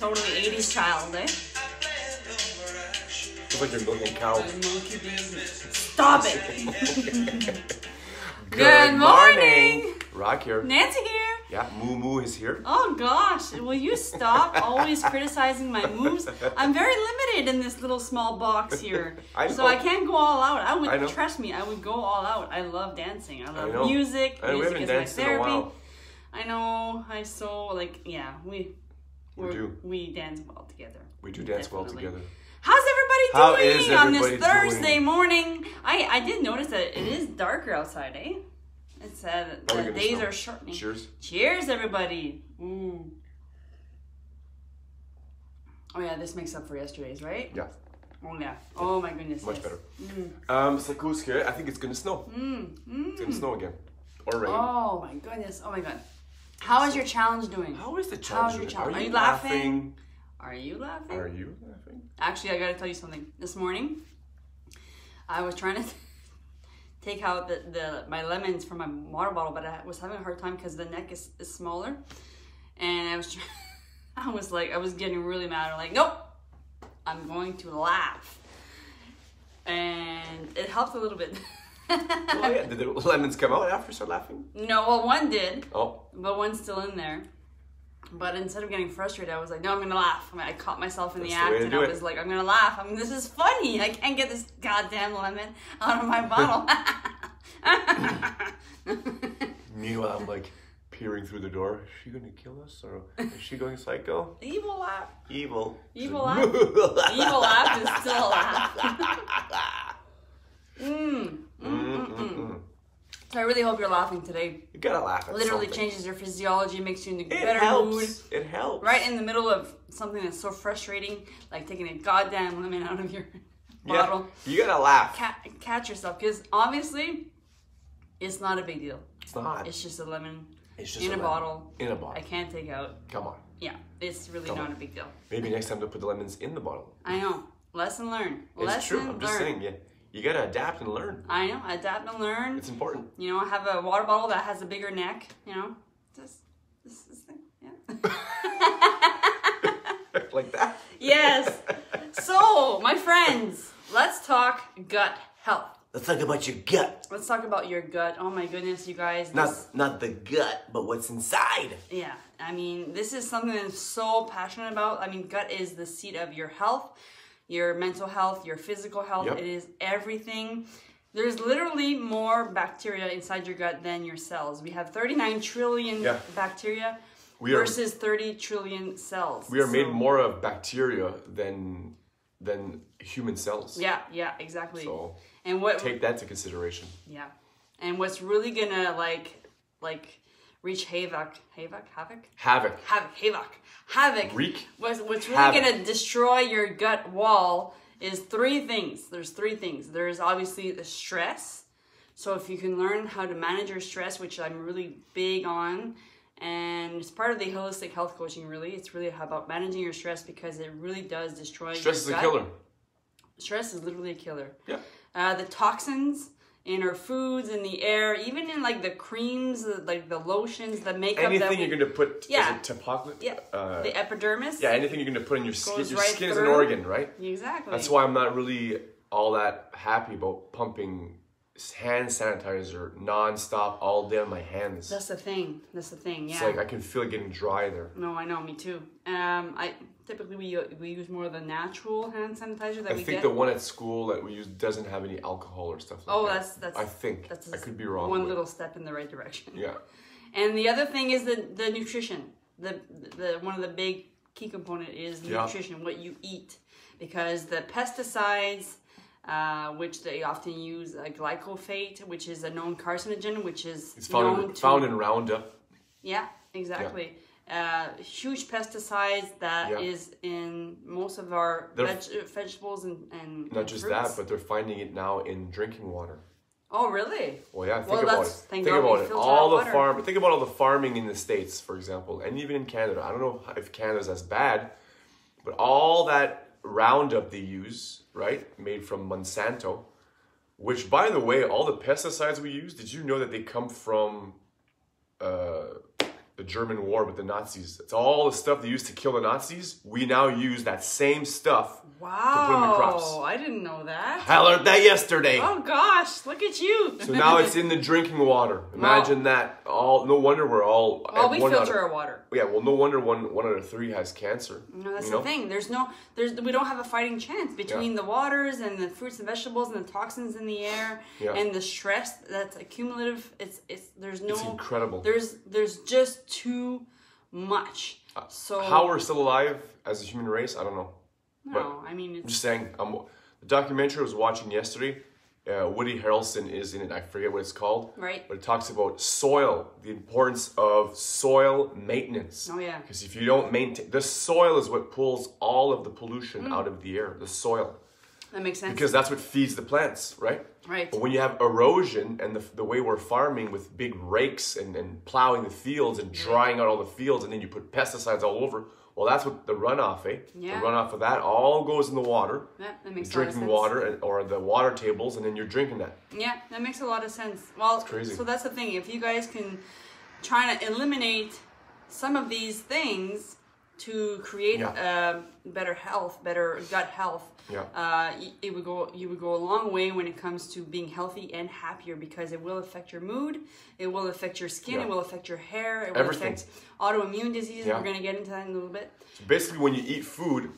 totally 80s child, eh? Looks like you're milking cow. Stop it! Good morning! Rock here. Nancy here. Yeah, Moo Moo is here. Oh gosh, will you stop always criticizing my moves? I'm very limited in this little small box here. So I can't go all out. Trust me, I would go all out. I love dancing. I love music. Music is my therapy. I know. We dance well together. We do dance well together. How's everybody doing on this Thursday morning? I did notice that it is darker outside, eh? It said the days are shortening. Cheers. Cheers, everybody. Mm. Oh yeah, this makes up for yesterday's, right? Yeah. Oh yeah. Oh my goodness. Much yes. better. Mm. I think it's gonna snow. It's gonna snow again. Or rain. Oh my goodness. Oh my god. How is your challenge doing? How is the challenge doing? Are you laughing? Are you laughing? Are you laughing? Actually, I gotta tell you something. This morning, I was trying to take out my lemons from my water bottle, but I was having a hard time because the neck is smaller, and I was getting really mad. I'm like, nope, I'm going to laugh, and it helped a little bit. Oh yeah, did the lemons come out after you started laughing? No, well one did. Oh. But one's still in there. But instead of getting frustrated, I was like, no, I'm gonna laugh. I caught myself in the act, and I was like, I'm gonna laugh. This is funny. I can't get this goddamn lemon out of my bottle. Meanwhile, I'm like peering through the door. Is she gonna kill us, or is she going psycho? Evil laugh. Evil. Evil laugh. Evil laugh is still a laugh. So I really hope you're laughing today. You gotta laugh at Literally something. changes your physiology, makes you in a better mood. It helps. Right in the middle of something that's so frustrating, like taking a goddamn lemon out of your bottle. You gotta laugh. Catch yourself, because obviously, it's not a big deal. It's not. It's just a lemon in a bottle. In a bottle. I can't take out. Come on. Yeah, it's really not a big deal. Maybe next time to put the lemons in the bottle. I know. Lesson learned. It's true. I'm just saying, yeah. You gotta adapt and learn. I know, adapt and learn. It's important. You know, have a water bottle that has a bigger neck, you know. This thing, yeah. Like that? Yes. So, my friends, let's talk gut health. Let's talk about your gut. Let's talk about your gut. Oh my goodness, you guys. Not the gut, but what's inside. Yeah, this is something I'm so passionate about. Gut is the seat of your health. Your mental health, your physical health, It is everything. There's literally more bacteria inside your gut than your cells. We have 39 trillion bacteria versus 30 trillion cells. We are made more of bacteria than human cells. Yeah, exactly. So take that into consideration. Yeah. And what's really gonna reach havoc. What's really gonna destroy your gut wall is three things. There's three things. There's obviously the stress. So if you can learn how to manage your stress, which I'm really big on, and it's part of the holistic health coaching, really. It's really about managing your stress because it really does destroy your gut. Stress is a killer. Stress is literally a killer. Yeah. The toxins in our foods, in the air, even in the creams, the lotions, the makeup. Anything you're gonna put. Yeah. Is it topic? Yeah. The epidermis. Yeah. Anything you're gonna put in your skin. Your right skin is through. an organ, right? Exactly. That's why I'm not really all that happy about pumping hand sanitizer non-stop all day on my hands. That's the thing. Yeah. It's like I can feel it getting dry there. No, I know. Me too. Typically we use more of the natural hand sanitizer that we get. I think the one at school that we use doesn't have any alcohol or stuff like that. That's. I think. I could be wrong. One little step in the right direction. Yeah. And the other thing is the nutrition. The one of the big key component is nutrition, what you eat, because the pesticides, which they often use, glyphosate, which is a known carcinogen, which is found in Roundup. Yeah, exactly. Yeah. Huge pesticides that is in most of our vegetables and not just fruits. that, but they're finding it now in drinking water. Oh, really? Well, yeah. Think about it. Think about it. Think about all the farming in the States, for example, and even in Canada. I don't know if Canada's as bad, but all that Roundup they use, right, made from Monsanto, which, by the way, all the pesticides we use. Did you know that they come from the German war with the Nazis. It's all the stuff they used to kill the Nazis. We now use that same stuff to put in the crops. Wow, I didn't know that. I learned that yesterday. Oh gosh, look at you. So now it's in the drinking water. Imagine that. No wonder we're all... Well, we filter our water. Yeah, well, no wonder one out of 3 has cancer. No, that's the thing. We don't have a fighting chance between the waters and the fruits and vegetables and the toxins in the air and the stress that's accumulative. It's incredible. There's just too much. So how we're still alive as a human race, I don't know. No, I mean, I'm just saying. The documentary I was watching yesterday, Woody Harrelson is in it. I forget what it's called. Right. But it talks about soil, the importance of soil maintenance. Oh yeah. Because if you don't maintain, the soil is what pulls all of the pollution out of the air. The soil. That makes sense. Because that's what feeds the plants, right? Right. But when you have erosion and the way we're farming with big rakes and plowing the fields and drying out all the fields, and then you put pesticides all over, well, that's what the runoff, Yeah. The runoff of that all goes in the water. Yeah, that makes drinking a lot of water sense. or the water tables, and then you're drinking that. Yeah, that makes a lot of sense. Well, it's crazy. So that's the thing. If you guys can try to eliminate some of these things to create better health, better gut health, you would go a long way when it comes to being healthy and happier, because it will affect your mood, it will affect your skin, it will affect your hair, it will affect autoimmune diseases. We're going to get into that in a little bit. So basically, when you eat food,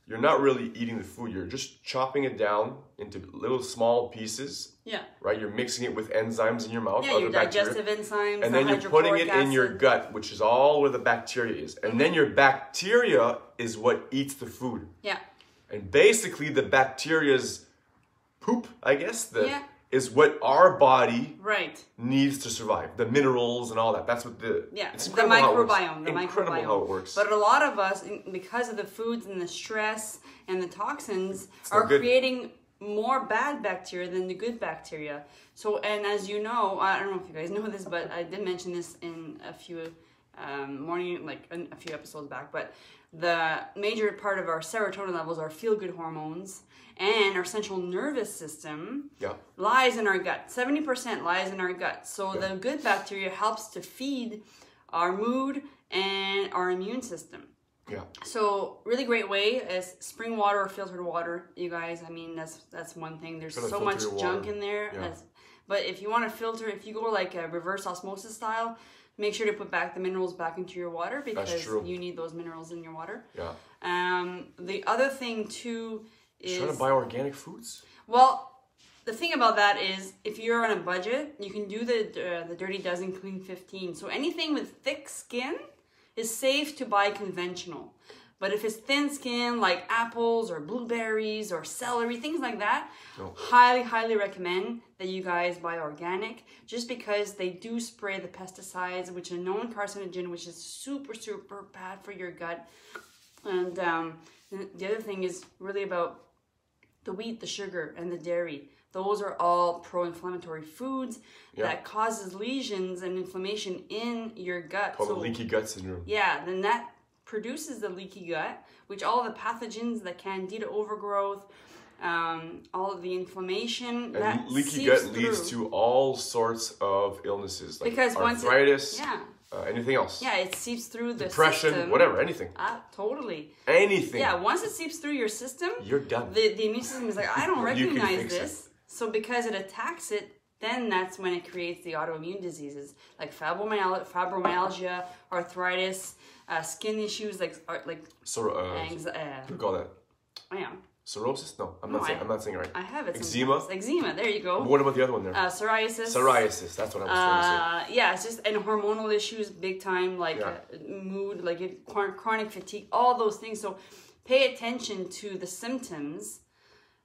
you're not really eating the food. You're just chopping it down into little small pieces. Yeah. Right? You're mixing it with enzymes in your mouth. Yeah, your digestive enzymes. And then you're putting it in your gut, which is all where the bacteria is. And then your bacteria is what eats the food. Yeah. And basically the bacteria's poop, I guess, is what our body needs to survive. The minerals and all that. That's what it's the microbiome. Incredible how it works. But a lot of us, because of the foods and the stress and the toxins, are creating more bad bacteria than the good bacteria. So, and as you know, I don't know if you guys know this, but I did mention this in a few a few episodes back, but the major part of our serotonin levels, our feel-good hormones, and our central nervous system lies in our gut. 70% lies in our gut. So the good bacteria helps to feed our mood and our immune system. Yeah. So really great way is spring water or filtered water, you guys. I mean, that's one thing. There's so much junk in there. Yeah. But if you want to filter, if you go like a reverse osmosis style, make sure to put back the minerals back into your water, because you need those minerals in your water. Yeah. The other thing too is trying to buy organic foods. Well, the thing about that is, if you're on a budget, you can do the Dirty Dozen Clean 15. So anything with thick skin is safe to buy conventional. But if it's thin skin, like apples or blueberries or celery, things like that, highly, highly recommend that you guys buy organic, just because they do spray the pesticides, which are known carcinogen, which is super, super bad for your gut. And the other thing is really about the wheat, the sugar, and the dairy. Those are all pro-inflammatory foods that causes lesions and inflammation in your gut. Called the leaky gut syndrome. Yeah, then that produces the leaky gut, which all the pathogens, the candida overgrowth, all of the inflammation, and that leaky gut leads to all sorts of illnesses, like arthritis, anything else. Yeah, it seeps through the depression, system. Whatever, anything. Totally. Anything. Yeah, once it seeps through your system, you're done. The immune system is like, I don't recognize this. So because it attacks it, then that's when it creates the autoimmune diseases like fibromyalgia, arthritis, skin issues like what do you call that? Yeah. Cirrhosis? No, I'm not saying it right. I have it. Eczema? Sometimes. Eczema, there you go. What about the other one there? Psoriasis. Psoriasis, that's what I was trying to say. Yeah, it's just, and hormonal issues, big time, like mood, like chronic fatigue, all those things. So pay attention to the symptoms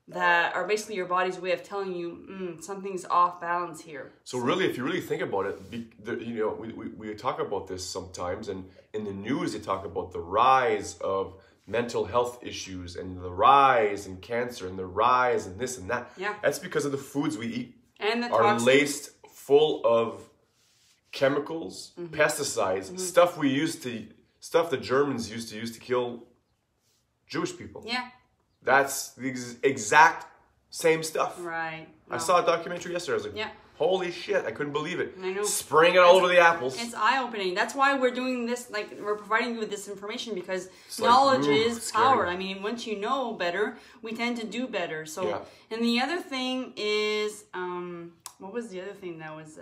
that are basically your body's way of telling you something's off balance here. So really, if you really think about it, we talk about this sometimes, and in the news they talk about the rise of mental health issues and the rise in cancer and the rise in this and that. Yeah. That's because of the foods we eat. And the are toxins. Laced full of chemicals, pesticides, stuff the Germans used to kill Jewish people. Yeah. That's the exact Same stuff. Right. No. I saw a documentary yesterday. I was like, yeah. Holy shit, I couldn't believe it. I know. Spraying it all over the apples. It's eye-opening. That's why we're doing this, like, we're providing you with this information, because it's knowledge is power. I mean, once you know better, we tend to do better. So, and the other thing is, what was the other thing that was,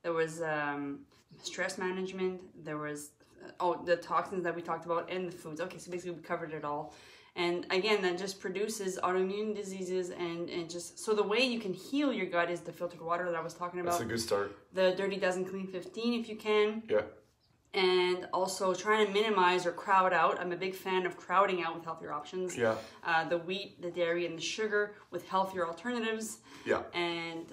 there was stress management, there was, the toxins that we talked about, and the foods. Okay, so basically we covered it all. And again, that just produces autoimmune diseases, and just, so the way you can heal your gut is the filtered water that I was talking about. That's a good start. The Dirty Dozen Clean 15 if you can. Yeah. And also trying to minimize or crowd out. I'm a big fan of crowding out with healthier options. Yeah. The wheat, the dairy, and the sugar with healthier alternatives. Yeah. And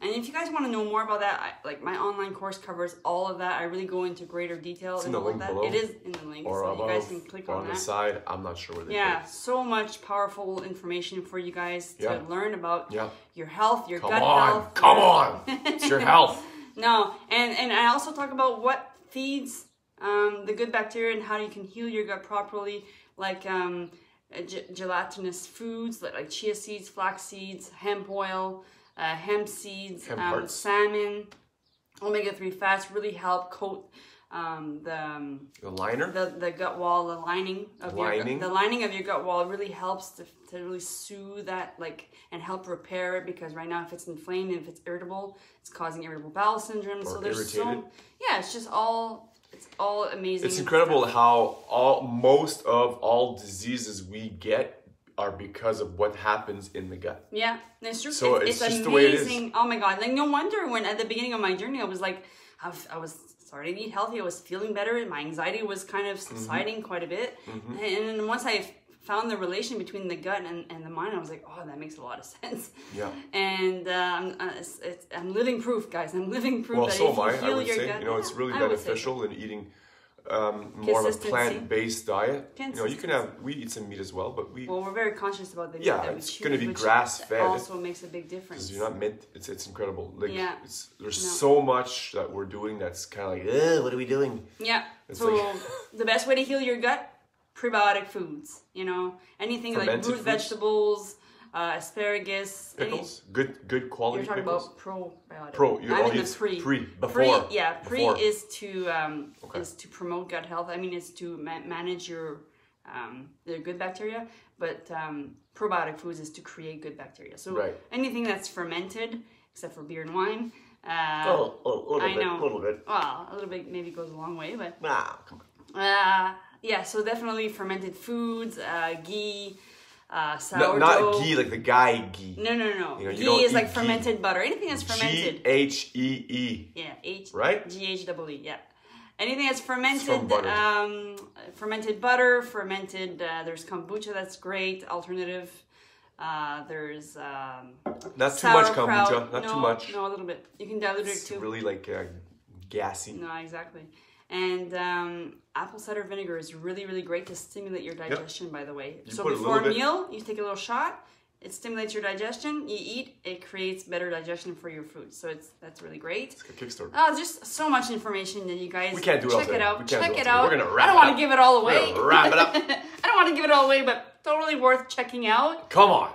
if you guys want to know more about that, like my online course covers all of that. I really go into greater detail. It's in the link below. It is in the link, or so above, you guys can click on that. On the side, I'm not sure where they put. So much powerful information for you guys to learn about your health, your gut health. Come on! It's your health. No, and I also talk about what feeds the good bacteria and how you can heal your gut properly, like gelatinous foods like chia seeds, flax seeds, hemp oil, hemp seeds, salmon, omega-3 fats really help coat the liner, the gut wall, the lining of your gut wall really helps to really soothe that, like, and help repair it, because right now if it's inflamed and if it's irritable, it's causing irritable bowel syndrome. So there's irritated. It's just all. It's all amazing. It's incredible how most of all diseases we get are because of what happens in the gut. Yeah, that's true. So it's just amazing. The way it is. Oh my God! Like, no wonder when at the beginning of my journey, I was like, I was starting to eat healthy. I was feeling better, and my anxiety was kind of subsiding quite a bit. And then once I found the relation between the gut and the mind, I was like, oh, that makes a lot of sense. Yeah. And I'm living proof, guys. I'm living proof that so if you I heal would your say, gut, it's really beneficial in eating more of a plant-based diet. You can we eat some meat as well, but we're very conscious about the meat that we choose. It's going to be grass-fed. Also makes a big difference. Because you're not meant. It's incredible. Like, there's so much that we're doing that's kind of like, what are we doing? Yeah. So the best way to heal your gut, prebiotic foods. Anything like root vegetables, asparagus, pickles, good quality. You're talking pickles? About probiotic. I'm in the pre. Before. Pre is to promote gut health. I mean, it's to manage your the good bacteria, but probiotic foods is to create good bacteria. So anything that's fermented, except for beer and wine. A little bit. Well, a little bit maybe goes a long way, but come on. So definitely fermented foods, ghee. Sourdough. Not ghee like the guy ghee. No. Ghee is like fermented butter. Anything that's fermented. Ghee. Yeah, right? GHEE. Yeah. Anything that's fermented. Fermented butter. Fermented. There's kombucha. That's great. Alternative. There's. Not too much kombucha. Not too much. No, a little bit. You can dilute it too. It's really like gassy. No, exactly. And apple cider vinegar is really, really great to stimulate your digestion, by the way. So before a meal, you take a little shot. It stimulates your digestion. You eat. It creates better digestion for your food. So that's really great. It's a kickstart. Oh, just so much information that you guys we can't do check it out. Check it out. We're gonna wrap I don't want to give it all away. We're gonna wrap it up. I don't want to give it all away, but totally worth checking out. Come on.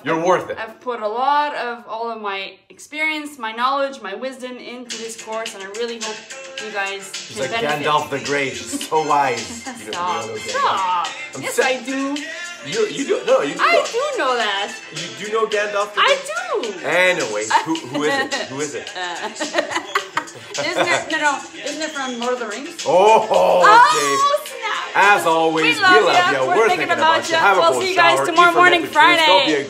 You're worth it. I've put a lot of all of my experience, my knowledge, my wisdom into this course, and I really hope you guys can benefit. Like Gandalf the Grey. She's so wise. Stop. Yes, I do. You do? No, you do. I do know that. You do know Gandalf the Grey? I do. Anyway, who is it? Who is it? Isn't it from Lord of the Rings? Oh, okay. Oh, snap. As always, we love you. We're thinking about you. Have a we'll see you guys tomorrow morning, Friday.